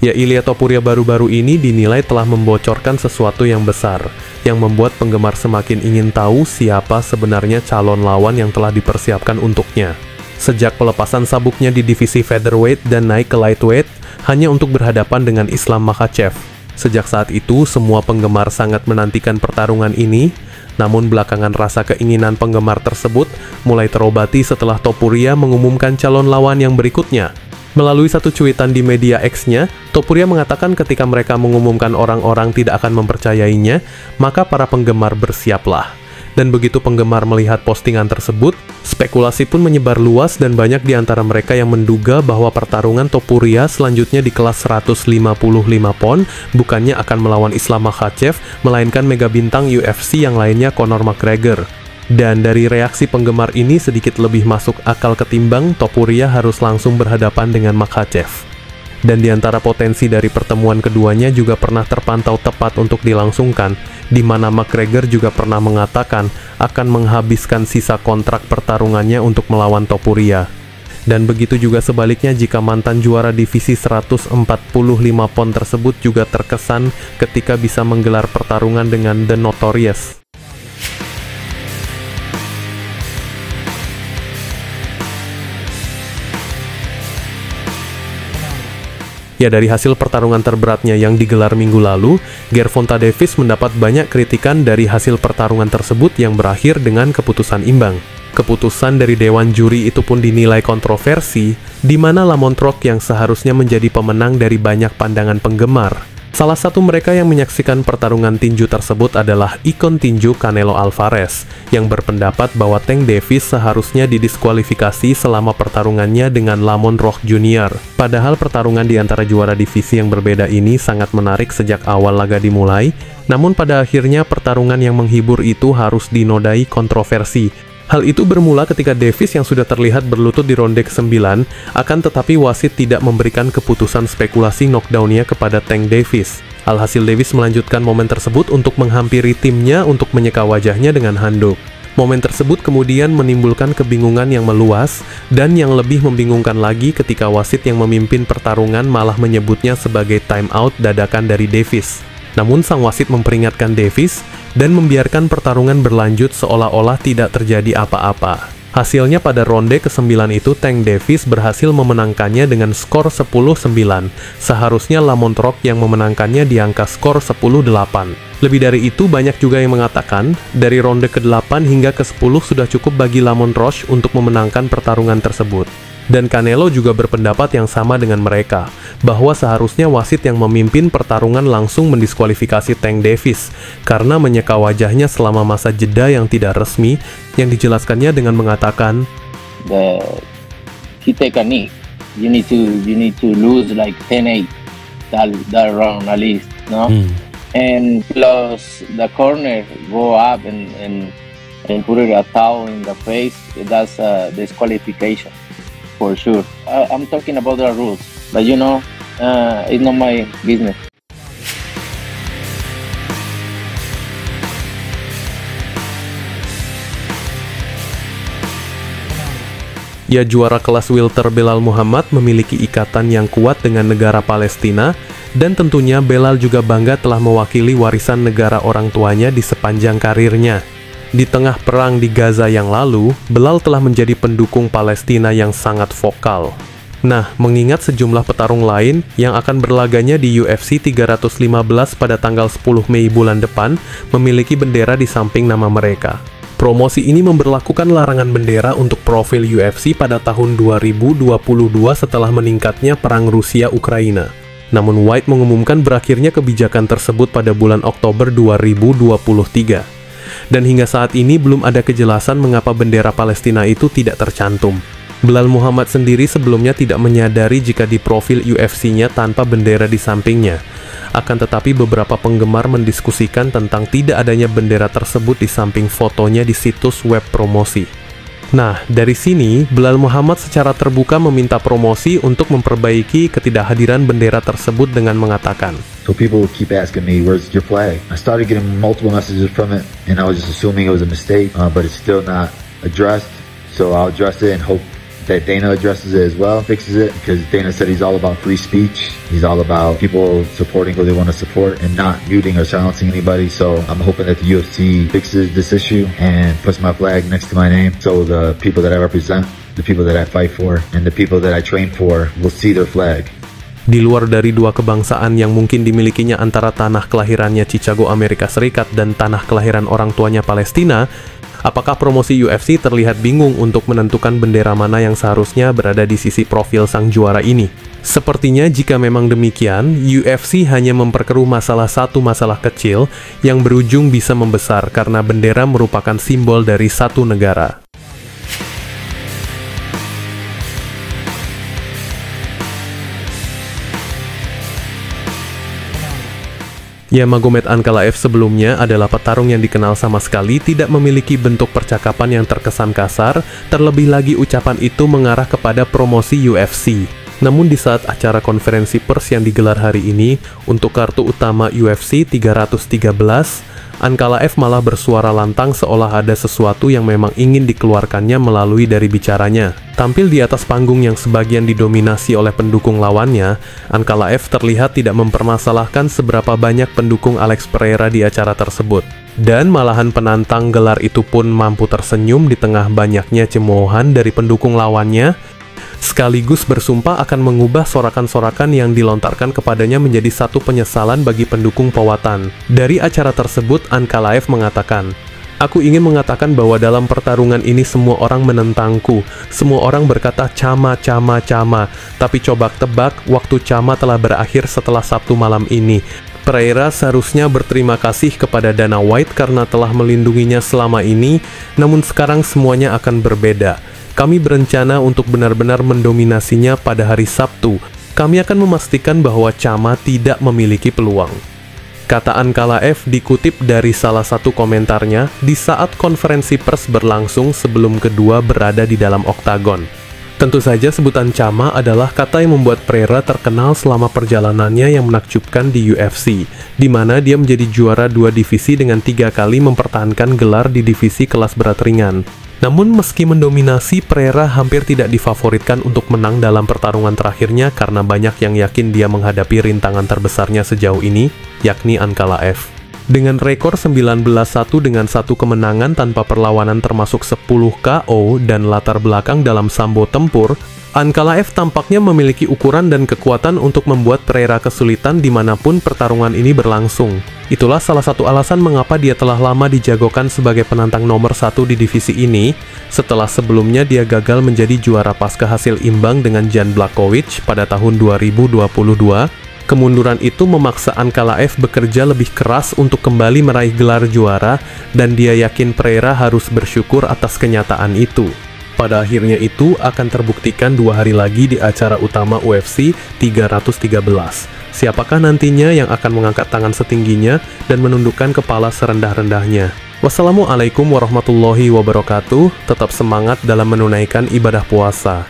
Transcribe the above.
Ya, Ilya Topuria baru-baru ini dinilai telah membocorkan sesuatu yang besar, yang membuat penggemar semakin ingin tahu siapa sebenarnya calon lawan yang telah dipersiapkan untuknya. Sejak pelepasan sabuknya di divisi featherweight dan naik ke lightweight, hanya untuk berhadapan dengan Islam Makhachev. Sejak saat itu, semua penggemar sangat menantikan pertarungan ini, namun belakangan rasa keinginan penggemar tersebut mulai terobati setelah Topuria mengumumkan calon lawan yang berikutnya. Melalui satu cuitan di media X-nya, Topuria mengatakan ketika mereka mengumumkan orang-orang tidak akan mempercayainya, maka para penggemar bersiaplah. Dan begitu penggemar melihat postingan tersebut, spekulasi pun menyebar luas dan banyak di antara mereka yang menduga bahwa pertarungan Topuria selanjutnya di kelas 155 pon bukannya akan melawan Islam Makhachev, melainkan mega bintang UFC yang lainnya Conor McGregor. Dan dari reaksi penggemar ini sedikit lebih masuk akal ketimbang Topuria harus langsung berhadapan dengan Makhachev. Dan di antara potensi dari pertemuan keduanya juga pernah terpantau tepat untuk dilangsungkan, di mana McGregor juga pernah mengatakan akan menghabiskan sisa kontrak pertarungannya untuk melawan Topuria. Dan begitu juga sebaliknya jika mantan juara divisi 145 pon tersebut juga terkesan ketika bisa menggelar pertarungan dengan The Notorious. Ya, dari hasil pertarungan terberatnya yang digelar minggu lalu, Gervonta Davis mendapat banyak kritikan dari hasil pertarungan tersebut yang berakhir dengan keputusan imbang. Keputusan dari Dewan Juri itu pun dinilai kontroversi, di mana Lamont Rock yang seharusnya menjadi pemenang dari banyak pandangan penggemar. Salah satu mereka yang menyaksikan pertarungan tinju tersebut adalah ikon tinju Canelo Alvarez, yang berpendapat bahwa Tank Davis seharusnya didiskualifikasi selama pertarungannya dengan Lamont Rock Jr. Padahal pertarungan di antara juara divisi yang berbeda ini sangat menarik sejak awal laga dimulai, namun pada akhirnya pertarungan yang menghibur itu harus dinodai kontroversi. Hal itu bermula ketika Davis yang sudah terlihat berlutut di ronde ke-9, akan tetapi wasit tidak memberikan keputusan spekulasi knockdown-nya kepada Tank Davis. Alhasil Davis melanjutkan momen tersebut untuk menghampiri timnya untuk menyeka wajahnya dengan handuk. Momen tersebut kemudian menimbulkan kebingungan yang meluas, dan yang lebih membingungkan lagi ketika wasit yang memimpin pertarungan malah menyebutnya sebagai time out dadakan dari Davis. Namun sang wasit memperingatkan Davis dan membiarkan pertarungan berlanjut seolah-olah tidak terjadi apa-apa. Hasilnya pada ronde ke-9 itu Tank Davis berhasil memenangkannya dengan skor 10-9. Seharusnya Lamont Rock yang memenangkannya di angka skor 10-8. Lebih dari itu, banyak juga yang mengatakan dari ronde ke-8 hingga ke-10 sudah cukup bagi Lamont Roach untuk memenangkan pertarungan tersebut. Dan Canelo juga berpendapat yang sama dengan mereka, bahwa seharusnya wasit yang memimpin pertarungan langsung mendiskualifikasi Tank Davis, karena menyeka wajahnya selama masa jeda yang tidak resmi, yang dijelaskannya dengan mengatakan, he take a knee, you need to lose like 10-8, that round at least, no? And plus the corner go up and put it a towel in the face, that's a disqualification. For sure. I'm talking about the rules, but you know, it's not my business. Ya, juara kelas welter Belal Muhammad memiliki ikatan yang kuat dengan negara Palestina, dan tentunya Belal juga bangga telah mewakili warisan negara orang tuanya di sepanjang karirnya. Di tengah perang di Gaza yang lalu, Belal telah menjadi pendukung Palestina yang sangat vokal. Nah, mengingat sejumlah petarung lain yang akan berlaganya di UFC 315 pada tanggal 10 Mei bulan depan memiliki bendera di samping nama mereka. Promosi ini memberlakukan larangan bendera untuk profil UFC pada tahun 2022 setelah meningkatnya perang Rusia-Ukraina. Namun White mengumumkan berakhirnya kebijakan tersebut pada bulan Oktober 2023. Dan hingga saat ini belum ada kejelasan mengapa bendera Palestina itu tidak tercantum. Belal Muhammad sendiri sebelumnya tidak menyadari jika di profil UFC-nya tanpa bendera di sampingnya. Akan tetapi beberapa penggemar mendiskusikan tentang tidak adanya bendera tersebut di samping fotonya di situs web promosi. Nah, dari sini, Belal Muhammad secara terbuka meminta promosi untuk memperbaiki ketidakhadiran bendera tersebut dengan mengatakan, So people keep asking me, where's your flag? I started getting multiple messages from it, and I was just assuming it was a mistake, but it's still not addressed. So I'll address it and hope that Dana addresses it as well, fixes it, because Dana said he's all about free speech. He's all about people supporting who they want to support and not muting or silencing anybody. So I'm hoping that the UFC fixes this issue and puts my flag next to my name, so the people that I represent, the people that I fight for, and the people that I train for will see their flag. Di luar dari dua kebangsaan yang mungkin dimilikinya antara tanah kelahirannya Chicago, Amerika Serikat dan tanah kelahiran orang tuanya Palestina, apakah promosi UFC terlihat bingung untuk menentukan bendera mana yang seharusnya berada di sisi profil sang juara ini? Sepertinya jika memang demikian, UFC hanya memperkeruh satu masalah kecil yang berujung bisa membesar karena bendera merupakan simbol dari satu negara. Ya, Magomed Ankalaev sebelumnya adalah petarung yang dikenal sama sekali tidak memiliki bentuk percakapan yang terkesan kasar, terlebih lagi ucapan itu mengarah kepada promosi UFC. Namun di saat acara konferensi pers yang digelar hari ini untuk kartu utama UFC 313, Ankalaev malah bersuara lantang seolah ada sesuatu yang memang ingin dikeluarkannya melalui dari bicaranya. Tampil di atas panggung yang sebagian didominasi oleh pendukung lawannya, Ankalaev terlihat tidak mempermasalahkan seberapa banyak pendukung Alex Pereira di acara tersebut. Dan malahan penantang gelar itu pun mampu tersenyum di tengah banyaknya cemoohan dari pendukung lawannya, sekaligus bersumpah akan mengubah sorakan-sorakan yang dilontarkan kepadanya menjadi satu penyesalan bagi pendukung Powhatan. Dari acara tersebut, Ankalaev mengatakan, "Aku ingin mengatakan bahwa dalam pertarungan ini semua orang menentangku. Semua orang berkata Chama, Chama, Chama. Tapi coba tebak, waktu Chama telah berakhir setelah Sabtu malam ini. Pereira seharusnya berterima kasih kepada Dana White karena telah melindunginya selama ini, namun sekarang semuanya akan berbeda. Kami berencana untuk benar-benar mendominasinya pada hari Sabtu. Kami akan memastikan bahwa Chama tidak memiliki peluang." Kata Ankalaev dikutip dari salah satu komentarnya di saat konferensi pers berlangsung sebelum kedua berada di dalam oktagon. Tentu saja sebutan Chama adalah kata yang membuat Pereira terkenal selama perjalanannya yang menakjubkan di UFC, di mana dia menjadi juara 2 divisi dengan 3 kali mempertahankan gelar di divisi kelas berat ringan. Namun meski mendominasi, Pereira hampir tidak difavoritkan untuk menang dalam pertarungan terakhirnya karena banyak yang yakin dia menghadapi rintangan terbesarnya sejauh ini, yakni Ankalaev. Dengan rekor 19-1 dengan 1 kemenangan tanpa perlawanan termasuk 10 KO dan latar belakang dalam sambo tempur, Ankalaev tampaknya memiliki ukuran dan kekuatan untuk membuat Pereira kesulitan dimanapun pertarungan ini berlangsung. Itulah salah satu alasan mengapa dia telah lama dijagokan sebagai penantang nomor 1 di divisi ini, setelah sebelumnya dia gagal menjadi juara pasca hasil imbang dengan Jan Blachowicz pada tahun 2022. Kemunduran itu memaksa Ankalaev bekerja lebih keras untuk kembali meraih gelar juara, dan dia yakin Pereira harus bersyukur atas kenyataan itu. Pada akhirnya itu akan terbuktikan 2 hari lagi di acara utama UFC 313. Siapakah nantinya yang akan mengangkat tangan setingginya dan menundukkan kepala serendah-rendahnya? Wassalamualaikum warahmatullahi wabarakatuh. Tetap semangat dalam menunaikan ibadah puasa.